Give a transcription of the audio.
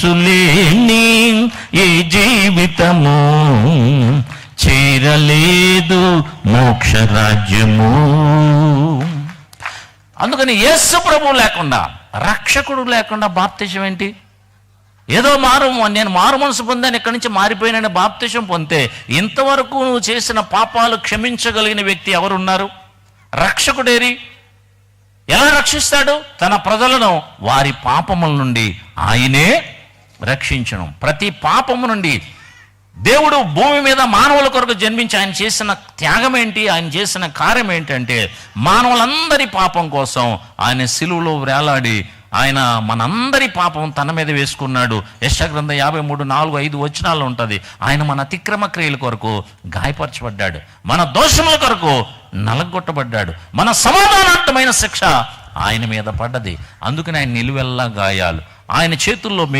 యేసులేని ఈ జీవితము చేరలేదు మోక్ష రాజ్యము. అందుకని యేసు ప్రభువు లేకుండా, రక్షకుడు లేకుండా బాప్తిజం ఏంటి? ఏదో నేను మారు మనసు పొందాను, ఇక్కడి నుంచి మారిపోయిన బాప్తిజం పొందితే ఇంతవరకు నువ్వు చేసిన పాపాలు క్షమించగలిగిన వ్యక్తి ఎవరున్నారు? రక్షకుడేరి? ఎలా రక్షిస్తాడు? తన ప్రజలను వారి పాపముల నుండి ఆయనే రక్షించను. ప్రతి పాపము నుండి దేవుడు భూమి మీద మానవుల కొరకు జన్మించి ఆయన చేసిన త్యాగం ఏంటి, ఆయన చేసిన కార్యం ఏంటంటే మానవులందరి పాపం కోసం ఆయన సిలువలో వేలాడి ఆయన మనందరి పాపం తన మీద వేసుకున్నాడు. యెషయా గ్రంథం 53:4-5 వచనాల్లో ఉంటుంది. ఆయన మన అతిక్రమ క్రియల కొరకు గాయపరచబడ్డాడు, మన దోషముల కొరకు నలగొట్టబడ్డాడు, మన సమాధానార్థమైన శిక్ష ఆయన మీద పడ్డది. అందుకని ఆయన నిలువెల్లా గాయాలు, ఆయన చేతుల్లో